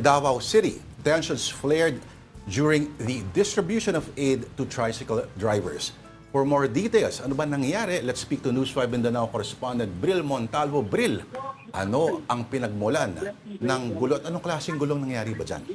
In Davao City, tensions flared during the distribution of aid to tricycle drivers. For more details, ano ba nangyayari? Let's speak to News 5 Mindanao correspondent Bril Montalvo. Bril, ano ang pinagmulan ng gulo at anong klaseng gulong nangyari ba dyan?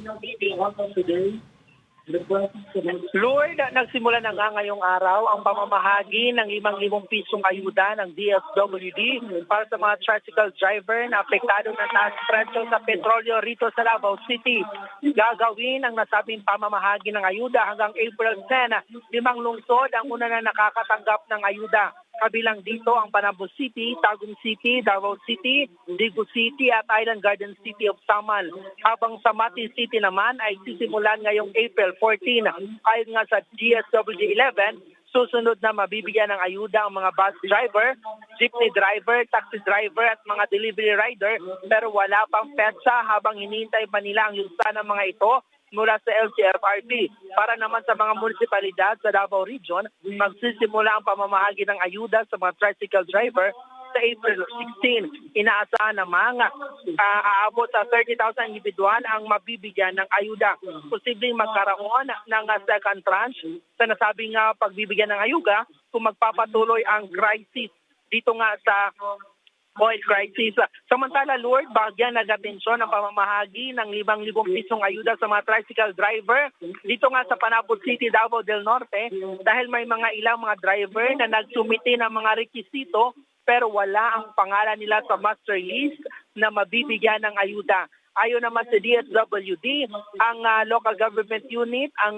Lord, nagsimula na nga ngayong araw ang pamamahagi ng 5,000 pisong ayuda ng DSWD para sa mga tricycle driver na apektado ng taas presyo sa petrolyo rito sa Davao City. Gagawin ang nasabing pamamahagi ng ayuda hanggang April 10. 5 lungsod ang una na nakakatanggap ng ayuda. Kabilang dito ang Panabo City, Tagum City, Davao City, Digo City at Island Garden City of Samal. Habang sa Mati City naman ay sisimulan ngayong April 14. Ayon nga sa DSWD 11, susunod na mabibigyan ng ayuda ang mga bus driver, jeepney driver, taxi driver at mga delivery rider, pero wala pang petsa habang hinihintay pa nila ang yugsa ng mga ito mula sa LGFRB. Para naman sa mga munisipalidad sa Davao Region, magsisimula ang pamamahagi ng ayuda sa mga tricycle driver sa April 16. Inaasahan namang aabot sa 30,000 individual ang mabibigyan ng ayuda. Posibleng magkaroon ng second tranche sa nasabing pagbibigyan ng ayuda kung magpapatuloy ang crisis dito nga sa oil crisis. Samantala, Lord, bagyan nag-atensyon ang pamamahagi ng 5,000 pisong ayuda sa mga tricycle driver dito nga sa Panabo City, Davao del Norte dahil may mga ilang mga driver na nagsumite ng mga rekisito pero wala ang pangalan nila sa master list na mabibigyan ng ayuda. Ayon naman sa DSWD, ang local government unit ang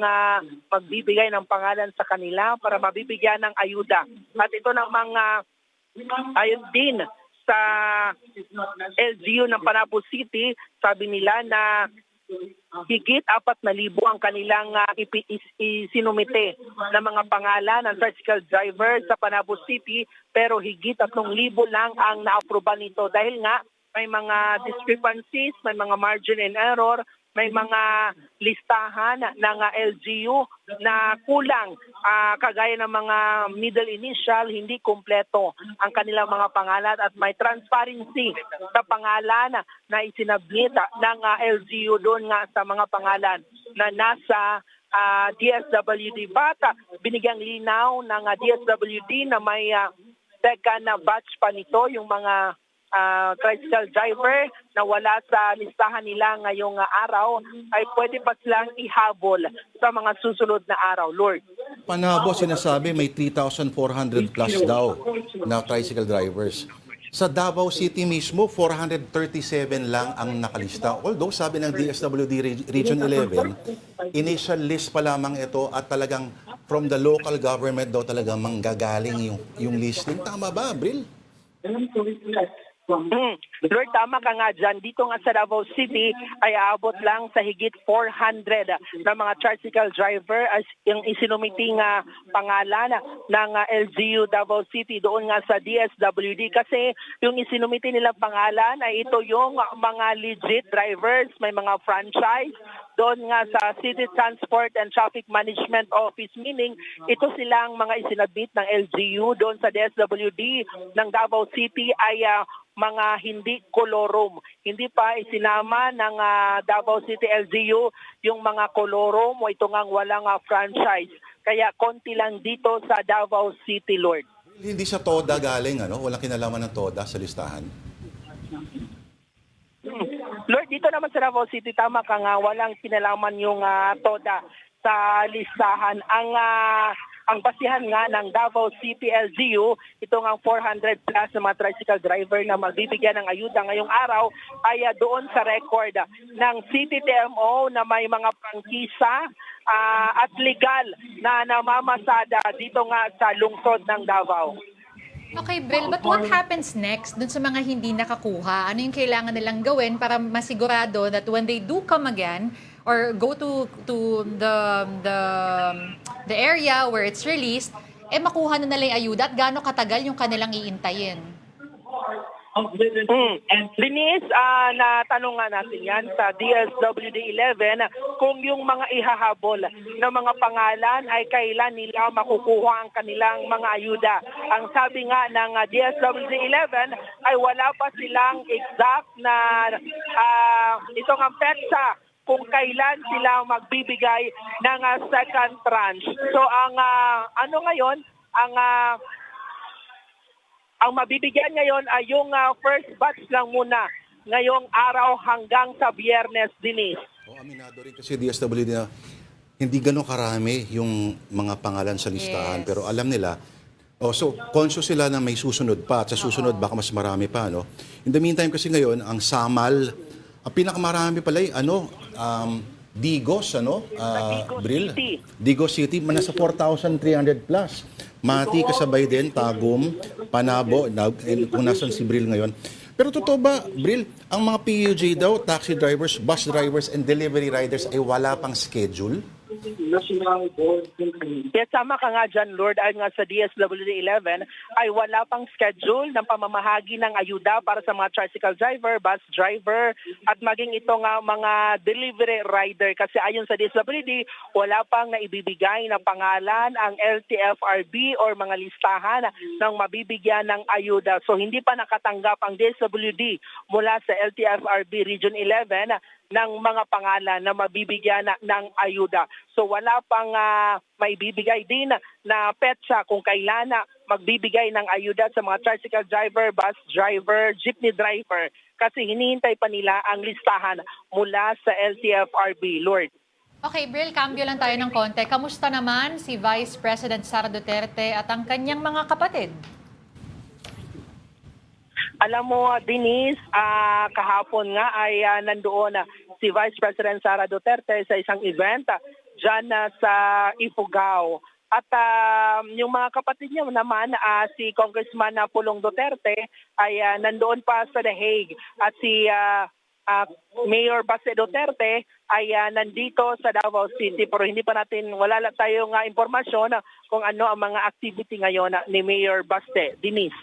magbibigay ng pangalan sa kanila para mabibigyan ng ayuda. At ito namang ayon din sa LGU ng Panabo City, sabi nila na higit 4,000 ang kanilang isinumite na mga pangalan ng tricycle driver sa Panabo City, pero higit 3,000 lang ang naaproba nito dahil nga may mga discrepancies, may mga margin in error, may mga listahan ng LGU na kulang, kagaya ng mga middle initial, hindi kumpleto ang kanilang mga pangalan at may transparency sa pangalan na isinabit ng LGU doon nga sa mga pangalan na nasa DSWD. But binigyang linaw ng DSWD na may second batch pa nito yung mga tricycle driver na wala sa listahan nila ngayong araw ay pwede pa silang ihabol sa mga susunod na araw, Lord. Panabo, sinasabi may 3,400 plus daw na tricycle drivers. Sa Davao City mismo, 437 lang ang nakalista. Although sabi ng DSWD Region 11, initial list pa lamang ito at talagang from the local government daw talagang manggagaling yung listing. Tama ba, Bril? Lord, tama ka nga dyan. Dito nga sa Davao City ay aabot lang sa higit 400 na mga tricycle driver as yung isinumiting pangalan ng LGU Davao City doon nga sa DSWD. Kasi yung isinumiti nilang pangalan ay ito yung mga legit drivers, may mga franchise doon nga sa City Transport and Traffic Management Office, meaning ito silang mga isinabit ng LGU doon sa DSWD ng Davao City ay mga hindi kolorum. Hindi pa isinama ng Davao City LGU yung mga kolorum o ito ngang walang franchise. Kaya konti lang dito sa Davao City, Lord. Hindi sa TODA galing, ano? Walang kinalaman ng TODA sa listahan. Lord, dito naman sa Davao City, tama ka nga, walang kinalaman yung TODA sa listahan. Ang basihan nga ng Davao City LGU, ito nga 400 plus na mga tricycle driver na magbibigyan ng ayuda ngayong araw ay doon sa record ng City TMO na may mga prangkisa at legal na namamasada dito nga sa lungsod ng Davao. Okay, Bril, but what happens next dun sa mga hindi nakakuha? Ano yung kailangan nilang gawin para masigurado that when they do come again or go to the area where it's released, makuha na nila yung ayuda at gaano katagal yung kanilang iintayin? Linis, natanong nga natin yan sa DSWD-11 kung yung mga ihahabol na mga pangalan ay kailan nila makukuha ang kanilang mga ayuda. Ang sabi nga ng DSWD-11 ay wala pa silang exact na itong ang petsa kung kailan sila magbibigay ng second tranche. So ang ngayon, ang mabibigyan ngayon ay yung first batch lang muna ngayong araw hanggang sa Biyernes, Denise. Aminado rin kasi DSWD na hindi ganun karami yung mga pangalan sa listahan. Yes. Pero alam nila, so conscious sila na may susunod pa at sa susunod baka mas marami pa. No? In the meantime kasi ngayon, ang Samal, ang pinakamarami pala ay Digos, Digos Bril? City. Digos City, nasa 4,300 plus. Mati kasabay din, Tagum, Panabo, kung nasan si Bril ngayon. Pero totoo ba, Bril, ang mga PUJ daw, taxi drivers, bus drivers, and delivery riders ay wala pang schedule? Yes, tama ka nga dyan, Lord. Ayon nga sa DSWD-11 ay wala pang schedule ng pamamahagi ng ayuda para sa mga tricycle driver, bus driver, at maging ito nga mga delivery rider. Kasi ayon sa DSWD, wala pang naibibigay na pangalan ang LTFRB or mga listahan ng mabibigyan ng ayuda. So hindi pa nakatanggap ang DSWD mula sa LTFRB Region 11 ng mga pangalan na mabibigyan ng ayuda. So wala pang maibibigay din na petsa kung kailan magbibigay ng ayuda sa mga tricycle driver, bus driver, jeepney driver kasi hinihintay pa nila ang listahan mula sa LTFRB, Lord. Okay, Bril, cambio lang tayo ng konti. Kamusta naman si Vice President Sara Duterte at ang kanyang mga kapatid? Alam mo, Denise, kahapon nga ay nandoon si Vice President Sara Duterte sa isang event dyan sa Ifugao. At yung mga kapatid niya naman, si Congressman Pulong Duterte ay nandoon pa sa The Hague. At si Mayor Baste Duterte ay nandito sa Davao City. Pero hindi pa natin, wala lang tayong impormasyon kung ano ang mga activity ngayon ni Mayor Baste. Denise.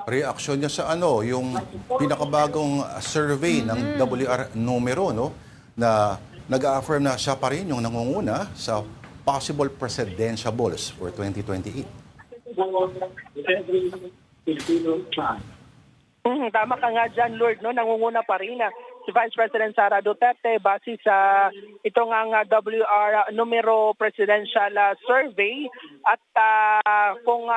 Reaksyon niya sa yung pinakabagong survey ng WR numero, no, na nag-affirm na siya pa rin yung nangunguna sa possible presidentiables for 2028. Tama ka nga dyan, Lord, no? Nangunguna pa rin si Vice President Sara Duterte base sa itong ang WR numero presidential survey at kung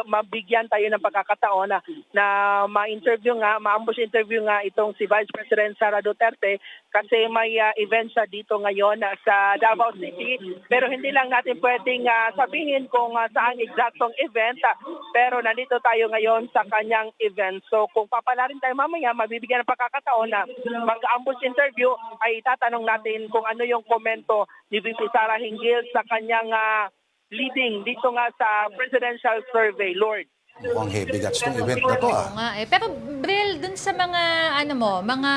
mabigyan tayo ng pagkakataon na ma-interview nga, ma-ambush interview nga itong si Vice President Sara Duterte kasi may event siya dito ngayon sa Davao City. Pero hindi lang natin pwedeng sabihin kung saan eksaktong event pero nandito tayo ngayon sa kanyang event. So kung papala rin tayo mamaya, mabibigyan ng pagkakataon na mag-ambush interview ay tatanong natin kung ano yung komento ni VP Sara hinggil sa kanyang leading dito nga sa presidential survey, Lord. Mukhang heavy guts tong event na to, Oo nga eh. Pero Bril, dun sa mga mga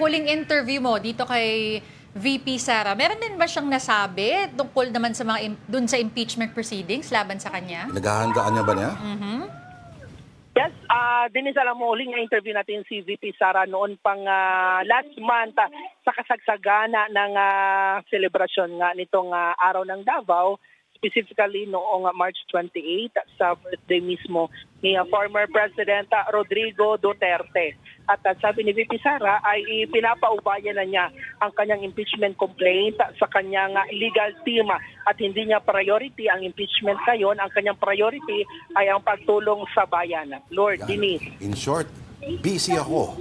huling interview mo dito kay VP Sara, meron din ba siyang nasabi tungkol naman sa dun sa impeachment proceedings laban sa kanya? Naghahandaan niya ba niya? Yes, Denise, alam mo, huling interview natin si VP Sara noon pang last month sa kasagsagana ng celebration nga nitong araw ng Davao, specifically noong March 28 sa birthday mismo ni former President Rodrigo Duterte. At sabi ni VP Sara ay pinapaubayan na niya ang kanyang impeachment complaint sa kanyang legal team at hindi niya priority ang impeachment ngayon. Ang kanyang priority ay ang pagtulong sa bayan. Lord, Denise. In short, busy ako.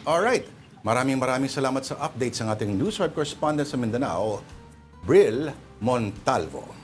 Alright. Maraming salamat sa update sa ating news web correspondent sa Mindanao, Bril Montalvo.